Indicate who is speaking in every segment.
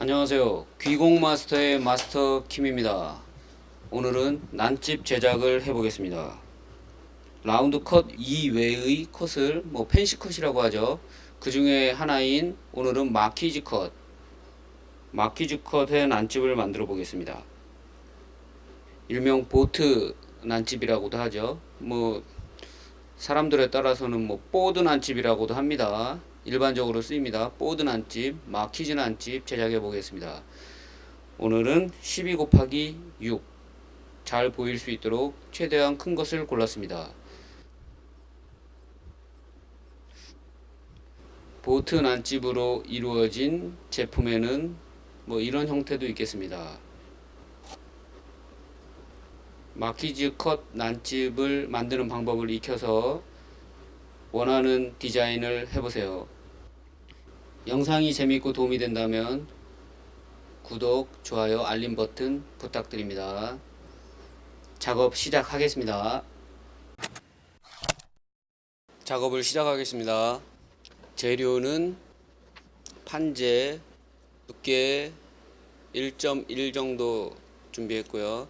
Speaker 1: 안녕하세요. 귀공마스터의 마스터 킴입니다. 오늘은 난집 제작을 해보겠습니다. 라운드 컷 이외의 컷을 펜시 컷이라고 하죠. 그 중에 하나인 오늘은 마키즈 컷, 마키즈 컷의 난집을 만들어 보겠습니다. 일명 보트 난집이라고도 하죠. 사람들에 따라서는 보드 난집이라고도 합니다. 일반적으로 쓰입니다. 보드 난집, 마키즈 난집 제작해 보겠습니다. 오늘은 12 곱하기 6 잘 보일 수 있도록 최대한 큰 것을 골랐습니다. 보트 난집으로 이루어진 제품에는 이런 형태도 있겠습니다. 마키즈 컷 난집을 만드는 방법을 익혀서 원하는 디자인을 해보세요. 영상이 재밌고 도움이 된다면 구독, 좋아요, 알림 버튼 부탁드립니다. 작업 시작하겠습니다. 작업을 시작하겠습니다. 재료는 판재 두께 1.1 정도 준비했고요.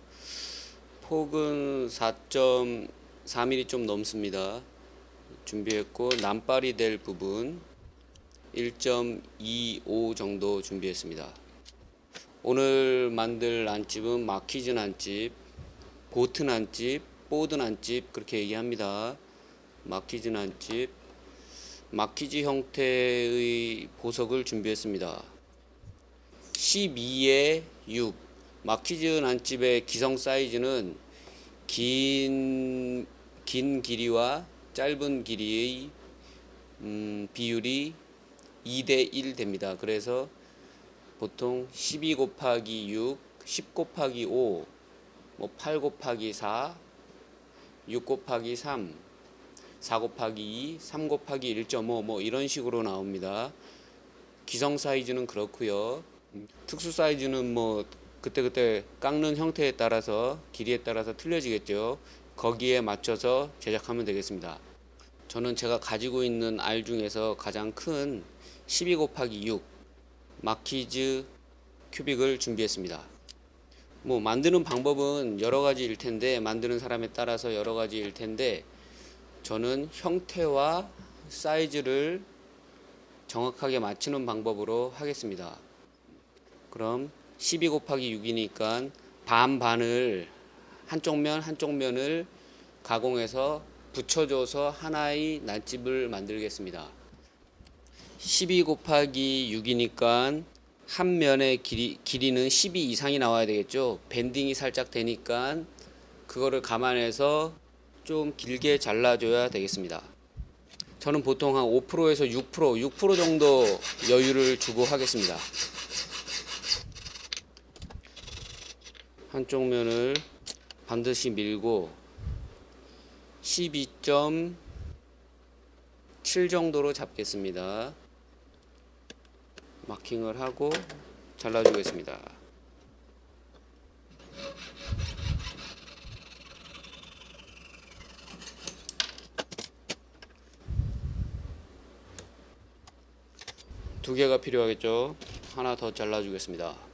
Speaker 1: 폭은 4.4mm 좀 넘습니다. 준비했고, 난발이 될 부분 1.25 정도 준비했습니다. 오늘 만들 난집은 마키즈 난집, 보트 난집, 보드 난집 그렇게 얘기합니다. 마키즈 난집, 마키즈 형태의 보석을 준비했습니다. 12에 6. 마키즈 난집의 기성 사이즈는 긴 길이와 짧은 길이의 비율이 2대1 됩니다. 그래서 보통 12 곱하기 6, 10 곱하기 5, 8 곱하기 4, 6 곱하기 3, 4 곱하기 2, 3 곱하기 1.5 이런 식으로 나옵니다. 기성 사이즈는 그렇고요. 특수 사이즈는 그때그때 깎는 형태에 따라서 길이에 따라서 틀려지겠죠. 거기에 맞춰서 제작하면 되겠습니다. 저는 제가 가지고 있는 알 중에서 가장 큰 12 곱하기 6 마키즈 큐빅을 준비했습니다. 만드는 방법은 여러 가지일 텐데, 만드는 사람에 따라서 여러 가지일 텐데, 저는 형태와 사이즈를 정확하게 맞추는 방법으로 하겠습니다. 그럼 12 곱하기 6이니까 반반을 한쪽 면을 가공해서 붙여줘서 하나의 난집을 만들겠습니다. 12 곱하기 6이니까 한 면의 길이는 12 이상이 나와야 되겠죠. 밴딩이 살짝 되니까 그거를 감안해서 좀 길게 잘라줘야 되겠습니다. 저는 보통 한 5%에서 6% 정도 여유를 주고 하겠습니다. 한쪽 면을 반드시 밀고 12.7 정도로 잡겠습니다. 마킹을 하고 잘라주겠습니다. 두 개가 필요하겠죠. 하나 더 잘라주겠습니다.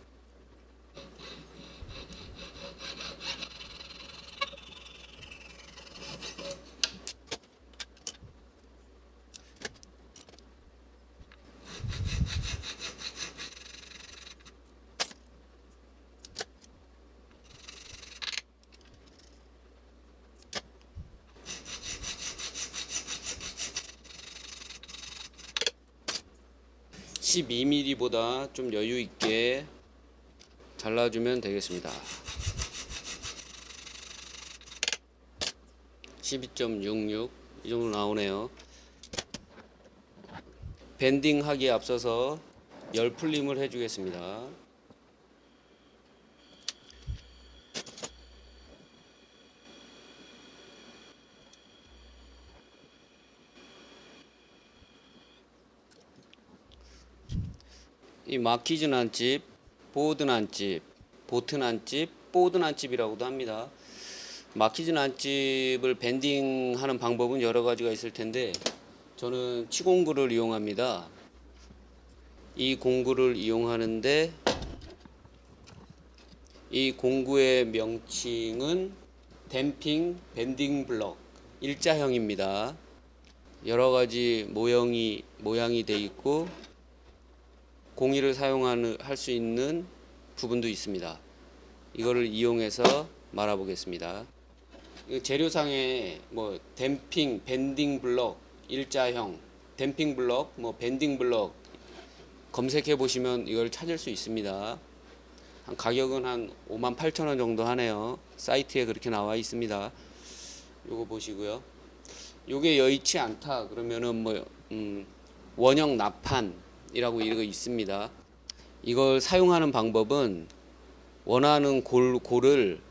Speaker 1: (12mm보다) 좀 여유 있게 잘라주면 되겠습니다. 12.66 이 정도 나오네요. 밴딩 하기에 앞서서 열 풀림을 해주겠습니다. 이 마키즈 난집, 보드 난집, 보트 난집, 보드 난집이라고도 합니다. 마키즈 난집을 밴딩하는 방법은 여러 가지가 있을 텐데, 저는 치공구를 이용합니다. 이 공구를 이용하는데 이 공구의 명칭은 댐핑 밴딩 블럭 일자형입니다. 여러 가지 모양이 돼 있고 공이를 할 수 있는 부분도 있습니다. 이거를 이용해서 말아 보겠습니다. 재료상에 뭐 댐핑 밴딩 블럭 일자형 댐핑 블럭 뭐 밴딩 블럭 검색해 보시면 이걸 찾을 수 있습니다. 가격은 한 58,000원 정도 하네요. 사이트에 그렇게 나와 있습니다. 요거 보시고요. 요게 여의치 않다 그러면은 뭐 원형 납판이라고 이거 있습니다. 이걸 사용하는 방법은 원하는 골을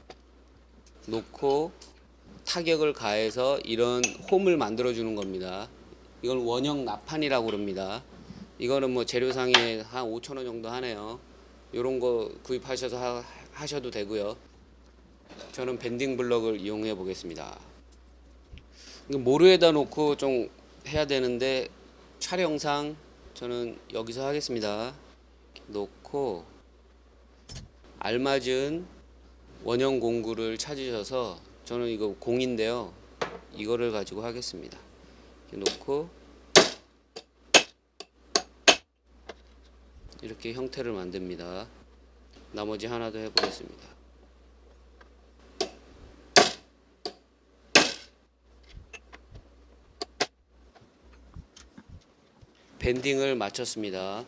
Speaker 1: 놓고 타격을 가해서 이런 홈을 만들어 주는 겁니다. 이걸 원형 납판이라고 그럽니다. 이거는 뭐 재료상에 한 5,000원 정도 하네요. 요런 거 구입하셔서 하셔도 되고요. 저는 밴딩 블럭을 이용해 보겠습니다. 모루에다 놓고 좀 해야 되는데 촬영상 저는 여기서 하겠습니다. 놓고 알맞은 원형 공구를 찾으셔서 저는 이거 공인데요. 이거를 가지고 하겠습니다. 이렇게 놓고 이렇게 형태를 만듭니다. 나머지 하나 더 해보겠습니다. 밴딩을 마쳤습니다.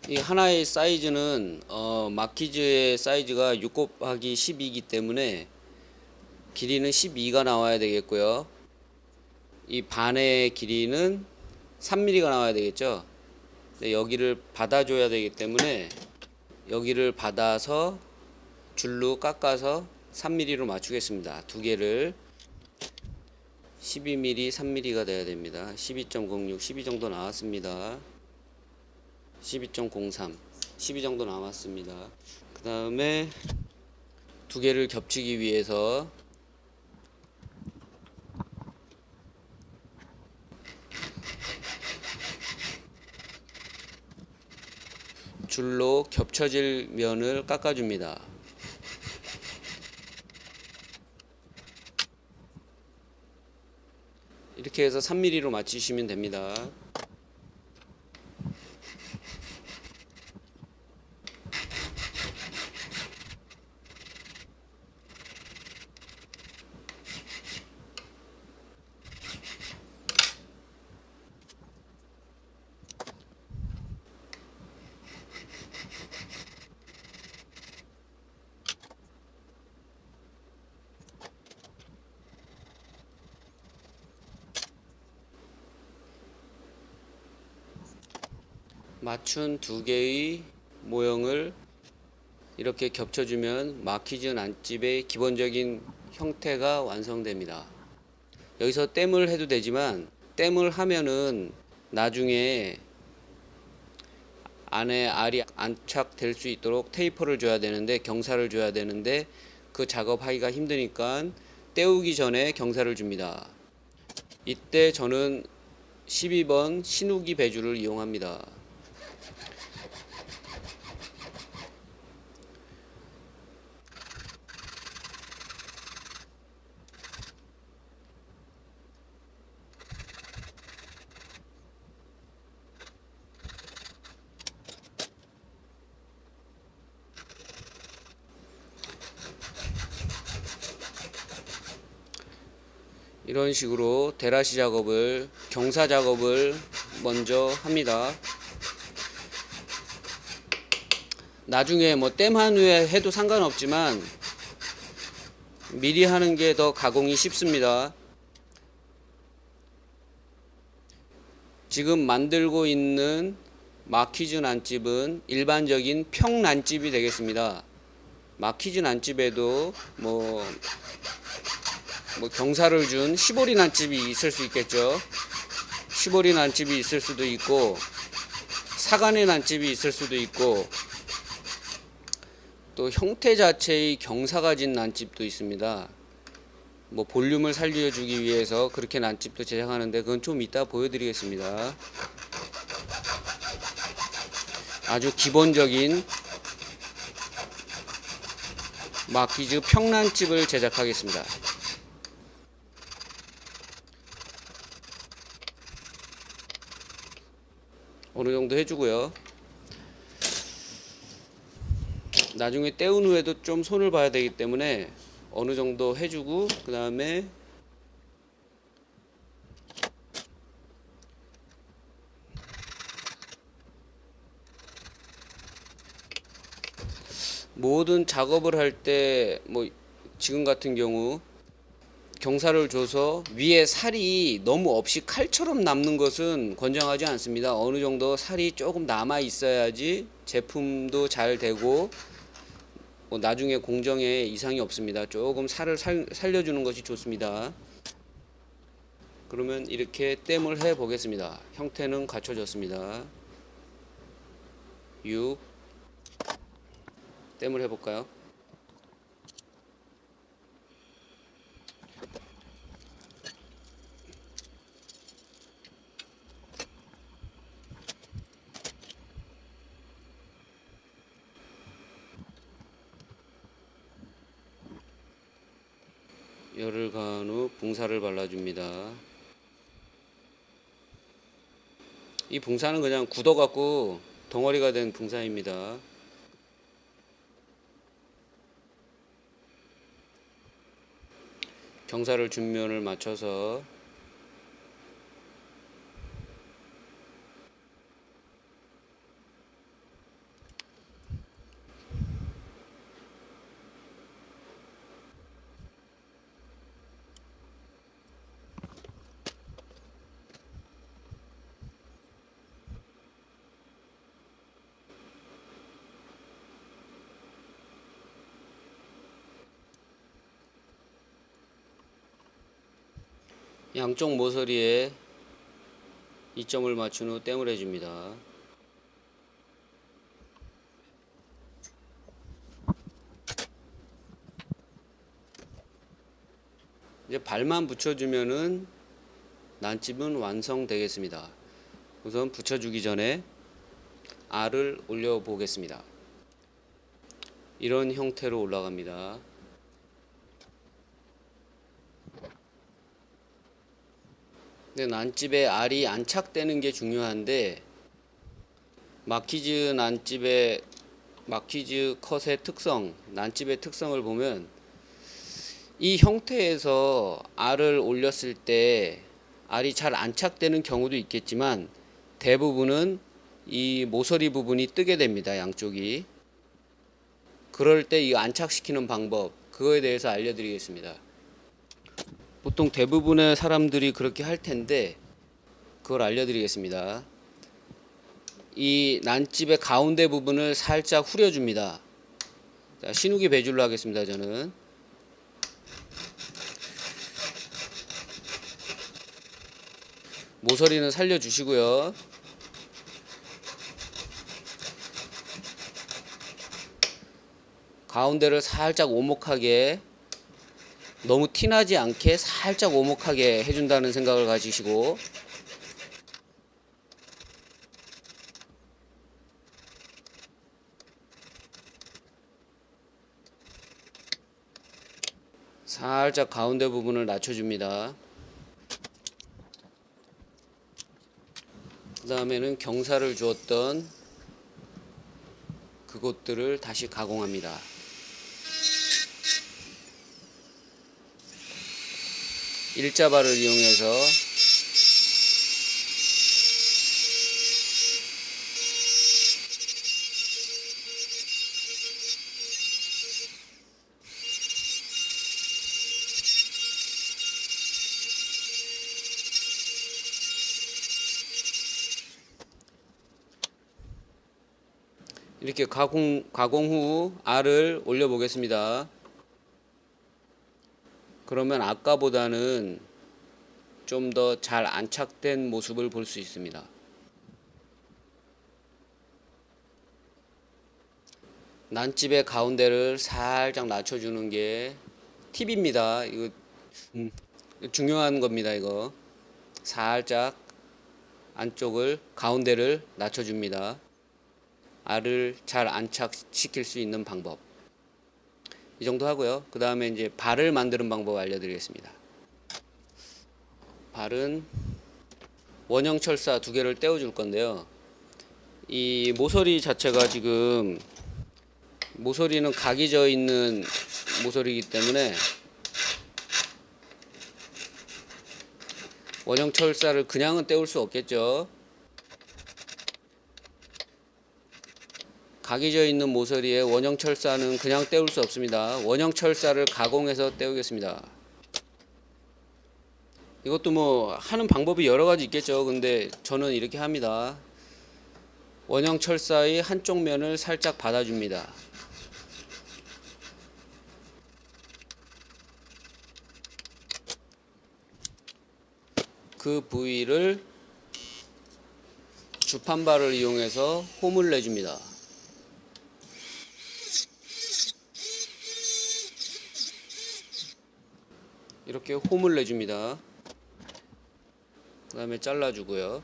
Speaker 1: 이 하나의 사이즈는 마키즈의 사이즈가 6 곱하기 12이기 때문에 길이는 12가 나와야 되겠고요. 이 반의 길이는 3mm가 나와야 되겠죠. 여기를 받아줘야 되기 때문에 여기를 받아서 줄로 깎아서 3mm로 맞추겠습니다. 두 개를 12mm, 3mm가 돼야 됩니다. 12.06, 12 정도 나왔습니다. 12.03, 12 정도 나왔습니다. 그 다음에 두 개를 겹치기 위해서 줄로 겹쳐질 면을 깎아줍니다. 이렇게 해서 3mm로 맞추시면 됩니다. 맞춘 두 개의 모형을 이렇게 겹쳐주면 마키즈 난집의 기본적인 형태가 완성됩니다. 여기서 땜을 해도 되지만 땜을 하면은 나중에 안에 알이 안착될 수 있도록 테이퍼를 줘야 되는데 경사를 줘야 되는데 그 작업하기가 힘드니까 떼우기 전에 경사를 줍니다. 이때 저는 12번 신우기 배주를 이용합니다. 이런 식으로 데라시 작업을 경사 작업을 먼저 합니다. 나중에 뭐 땜한 후에 해도 상관없지만 미리 하는 게 더 가공이 쉽습니다. 지금 만들고 있는 마키즈 난집은 일반적인 평 난집이 되겠습니다. 마키즈 난집에도 뭐 경사를 준 시보리 난집이 있을 수 있겠죠. 시보리 난집이 있을 수도 있고 사간의 난집이 있을 수도 있고 또 형태 자체의 경사가 진 난집도 있습니다. 뭐 볼륨을 살려주기 위해서 그렇게 난집도 제작하는데 그건 좀 이따 보여드리겠습니다. 아주 기본적인 마키즈 평란집을 제작하겠습니다. 어느 정도 해주고요. 나중에 떼운 후에도 좀 손을 봐야 되기 때문에 어느 정도 해주고, 그 다음에 모든 작업을 할 때 뭐 지금 같은 경우 경사를 줘서 위에 살이 너무 없이 칼처럼 남는 것은 권장하지 않습니다. 어느 정도 살이 조금 남아 있어야지 제품도 잘 되고 뭐 나중에 공정에 이상이 없습니다. 조금 살을 살려주는 것이 좋습니다. 그러면 이렇게 땜을 해 보겠습니다. 형태는 갖춰졌습니다. 6 땜을 해 볼까요? 열을 가한 후 붕사를 발라줍니다. 이 붕사는 그냥 굳어갖고 덩어리가 된 붕사입니다. 경사를 준면을 맞춰서 양쪽 모서리에 이점을 맞춘 후 땜을 해줍니다. 이제 발만 붙여주면은 난집은 완성되겠습니다. 우선 붙여주기 전에 알을 올려 보겠습니다. 이런 형태로 올라갑니다. 근데 난집에 알이 안착되는 게 중요한데 마키즈 난집의 마키즈 컷의 특성, 난집의 특성을 보면 이 형태에서 알을 올렸을 때 알이 잘 안착되는 경우도 있겠지만 대부분은 이 모서리 부분이 뜨게 됩니다. 양쪽이. 그럴 때 이 안착시키는 방법, 그거에 대해서 알려드리겠습니다. 보통 대부분의 사람들이 그렇게 할 텐데 그걸 알려드리겠습니다. 이 난집의 가운데 부분을 살짝 후려줍니다. 자, 신우기 배줄로 하겠습니다. 저는 모서리는 살려주시고요. 가운데를 살짝 오목하게, 너무 티나지 않게 살짝 오목하게 해준다는 생각을 가지시고, 살짝 가운데 부분을 낮춰줍니다. 그 다음에는 경사를 주었던 그곳들을 다시 가공합니다. 일자발을 이용해서 이렇게 가공 후 알을 올려 보겠습니다. 그러면 아까보다는 좀 더 잘 안착된 모습을 볼 수 있습니다. 난집의 가운데를 살짝 낮춰주는 게 팁입니다. 이거 중요한 겁니다. 이거 살짝 안쪽을 가운데를 낮춰줍니다. 알을 잘 안착시킬 수 있는 방법, 이 정도 하고요. 그 다음에 이제 발을 만드는 방법 알려드리겠습니다. 발은 원형 철사 2개를 떼어줄 건데요. 이 모서리 자체가 지금 모서리는 각이 져 있는 모서리이기 때문에 원형 철사를 그냥은 떼올 수 없겠죠. 각이 져 있는 모서리에 원형 철사는 그냥 떼올 수 없습니다. 원형 철사를 가공해서 떼우겠습니다. 이것도 뭐 하는 방법이 여러 가지 있겠죠. 근데 저는 이렇게 합니다. 원형 철사의 한쪽 면을 살짝 받아줍니다. 그 부위를 주판발을 이용해서 홈을 내줍니다. 이렇게 홈을 내줍니다. 그 다음에 잘라주고요.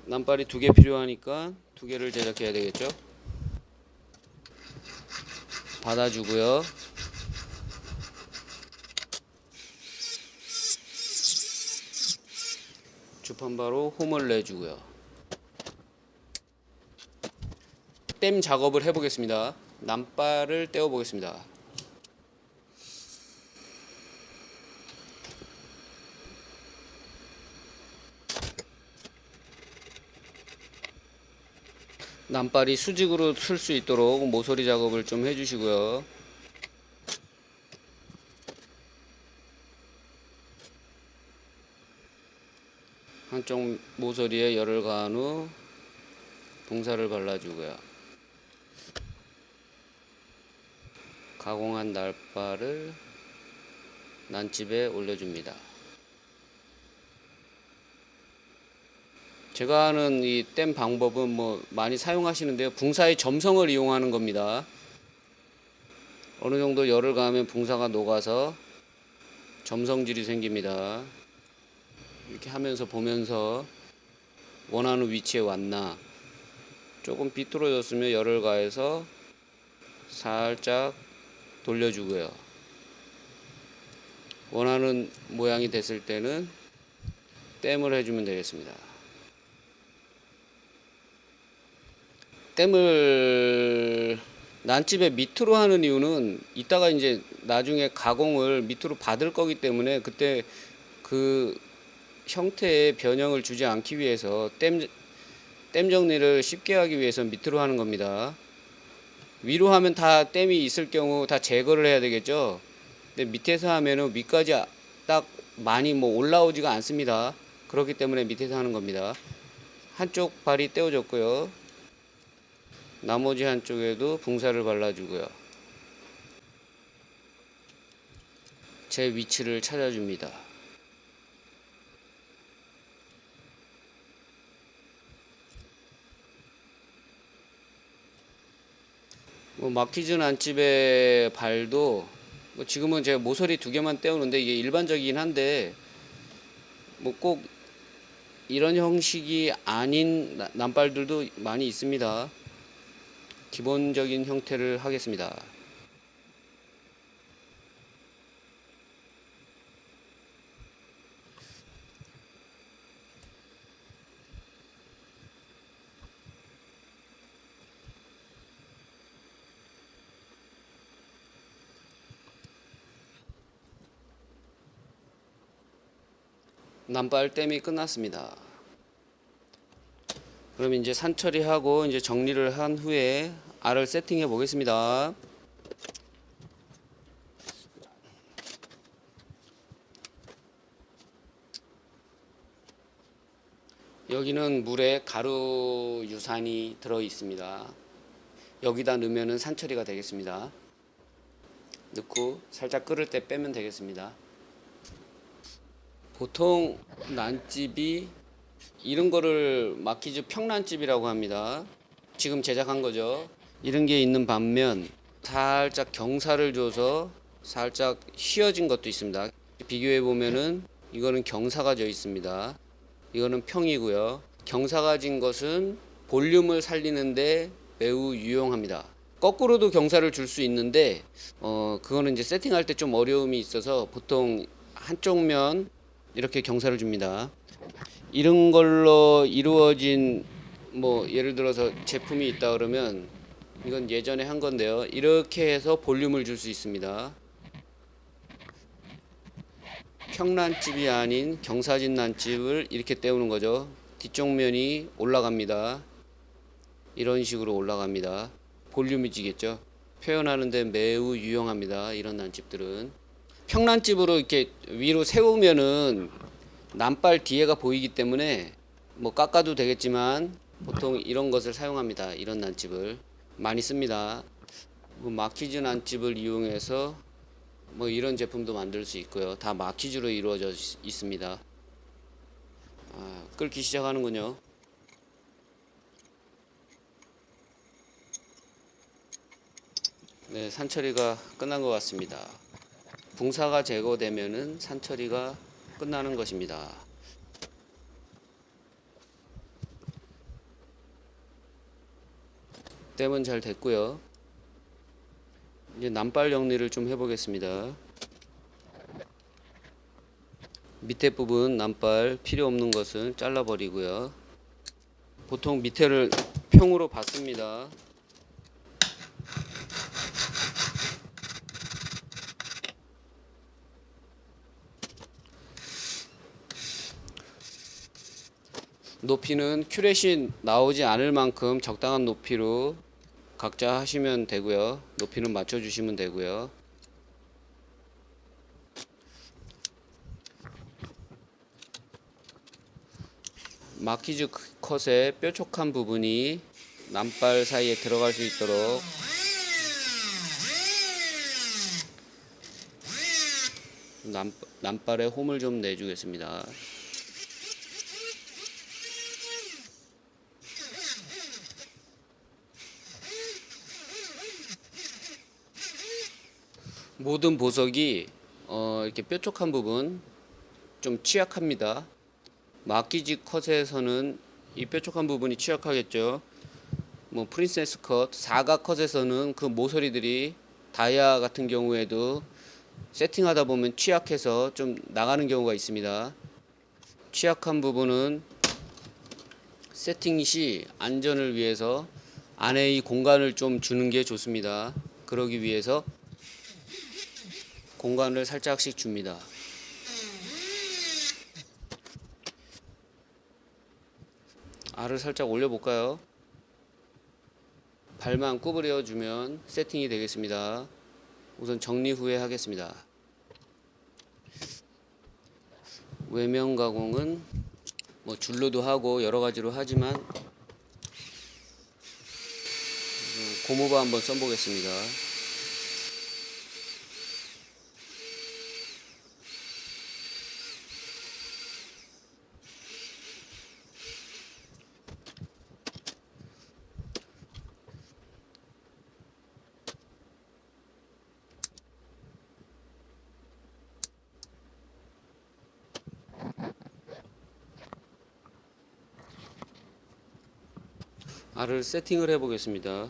Speaker 1: 남발이 2개 필요하니까 2개를 제작해야 되겠죠. 받아주고요. 주판바로 홈을 내주고요. 땜 작업을 해보겠습니다. 남발을 떼어 보겠습니다. 남발이 수직으로 쓸 수 있도록 모서리 작업을 좀 해주시고요. 한쪽 모서리에 열을 가한 후 붕사를 발라주고요. 가공한 날발을 난집에 올려줍니다. 제가 하는 이 땜 방법은 뭐 많이 사용하시는데요. 붕사의 점성을 이용하는 겁니다. 어느 정도 열을 가하면 붕사가 녹아서 점성질이 생깁니다. 이렇게 하면서 보면서 원하는 위치에 왔나, 조금 비뚤어졌으면 열을 가해서 살짝 돌려주고요. 원하는 모양이 됐을 때는 땜을 해주면 되겠습니다. 땜을 난집에 밑으로 하는 이유는 이따가 이제 나중에 가공을 밑으로 받을 거기 때문에 그때 그 형태의 변형을 주지 않기 위해서 땜 정리를 쉽게 하기 위해서 밑으로 하는 겁니다. 위로 하면 다 땜이 있을 경우 다 제거를 해야 되겠죠. 근데 밑에서 하면은 위까지 딱 많이 뭐 올라오지가 않습니다. 그렇기 때문에 밑에서 하는 겁니다. 한쪽 발이 떼어졌고요. 나머지 한쪽에도 붕사를 발라주고요. 제 위치를 찾아줍니다. 뭐 마키즈 난집의 발도 뭐 지금은 제가 모서리 2개만 떼우는데 이게 일반적이긴 한데 뭐 꼭 이런 형식이 아닌 난발들도 많이 있습니다. 기본적인 형태를 하겠습니다. 난발 땜이 끝났습니다. 그럼 이제 산 처리하고 이제 정리를 한 후에 알을 세팅해 보겠습니다. 여기는 물에 가루 유산이 들어 있습니다. 여기다 넣으면 산 처리가 되겠습니다. 넣고 살짝 끓을 때 빼면 되겠습니다. 보통 난집이 이런 거를 마키즈 평난집이라고 합니다. 지금 제작한 거죠. 이런 게 있는 반면 살짝 경사를 줘서 살짝 휘어진 것도 있습니다. 비교해 보면은 이거는 경사가 져 있습니다. 이거는 평이고요. 경사가 진 것은 볼륨을 살리는데 매우 유용합니다. 거꾸로도 경사를 줄 수 있는데 그거는 이제 세팅할 때 좀 어려움이 있어서 보통 한쪽 면 이렇게 경사를 줍니다. 이런 걸로 이루어진 뭐 예를 들어서 제품이 있다 그러면 이건 예전에 한 건데요. 이렇게 해서 볼륨을 줄 수 있습니다. 평난집이 아닌 경사진 난집을 이렇게 때우는 거죠. 뒤쪽 면이 올라갑니다. 이런 식으로 올라갑니다. 볼륨이 지겠죠. 표현하는데 매우 유용합니다. 이런 난집들은 평난집으로 이렇게 위로 세우면은 난발 뒤에가 보이기 때문에 뭐 깎아도 되겠지만 보통 이런 것을 사용합니다. 이런 난집을 많이 씁니다. 마키즈 난집을 이용해서 뭐 이런 제품도 만들 수 있고요. 다 마키즈로 이루어져 있습니다. 끓기 시작하는군요. 네, 산처리가 끝난 것 같습니다. 붕사가 제거되면은 산처리가 끝나는 것입니다. 땜은 잘 됐고요. 이제 난발 정리를 좀 해보겠습니다. 밑에 부분 난발 필요 없는 것은 잘라버리고요. 보통 밑에를 평으로 받습니다. 높이는 큐렛이 나오지 않을 만큼 적당한 높이로 각자 하시면 되고요. 높이는 맞춰주시면 되고요. 마키즈 컷의 뾰족한 부분이 난발 사이에 들어갈 수 있도록 난발에 홈을 좀 내주겠습니다. 모든 보석이 이렇게 뾰족한 부분 좀 취약합니다. 마키즈 컷에서는 이 뾰족한 부분이 취약하겠죠. 뭐 프린세스 컷, 사각 컷에서는 그 모서리들이 다이아 같은 경우에도 세팅하다 보면 취약해서 좀 나가는 경우가 있습니다. 취약한 부분은 세팅 시 안전을 위해서 안에 이 공간을 좀 주는 게 좋습니다. 그러기 위해서 공간을 살짝씩 줍니다. 알을 살짝 올려볼까요? 발만 구부려 주면 세팅이 되겠습니다. 우선 정리 후에 하겠습니다. 외면 가공은 뭐 줄로도 하고 여러 가지로 하지만 고무바 한번 써보겠습니다. 알을 세팅을 해 보겠습니다.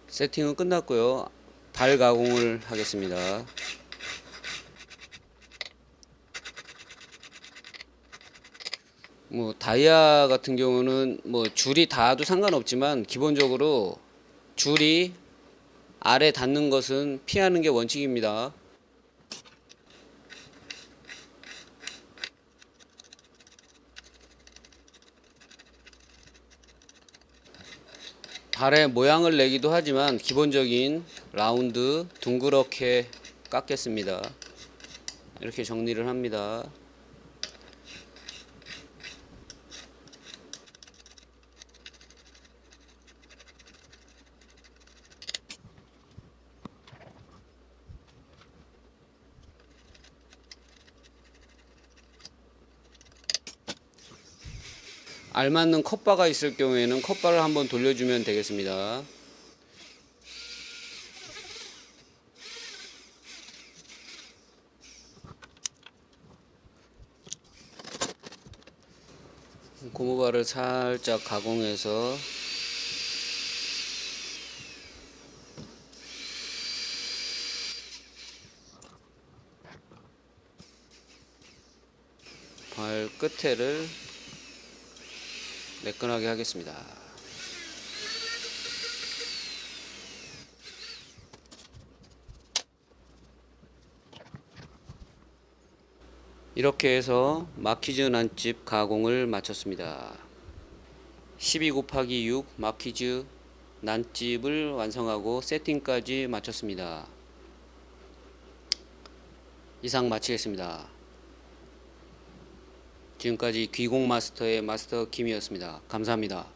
Speaker 1: 세팅은 끝났고요. 발 가공을 하겠습니다. 뭐 다이아 같은 경우는 뭐 줄이 닿아도 상관없지만 기본적으로 줄이 알에 닿는 것은 피하는 게 원칙입니다. 발의 모양을 내기도 하지만 기본적인 라운드 둥그렇게 깎겠습니다. 이렇게 정리를 합니다. 알맞는 컵바가 있을 경우에는 컵바를 한번 돌려주면 되겠습니다. 고무바를 살짝 가공해서 발 끝에를 매끈하게 하겠습니다. 이렇게 해서 마키즈 난집 가공을 마쳤습니다. 12 곱하기 6 마키즈 난집을 완성하고 세팅까지 마쳤습니다. 이상 마치겠습니다. 지금까지 귀공마스터의 마스터 김이었습니다. 감사합니다.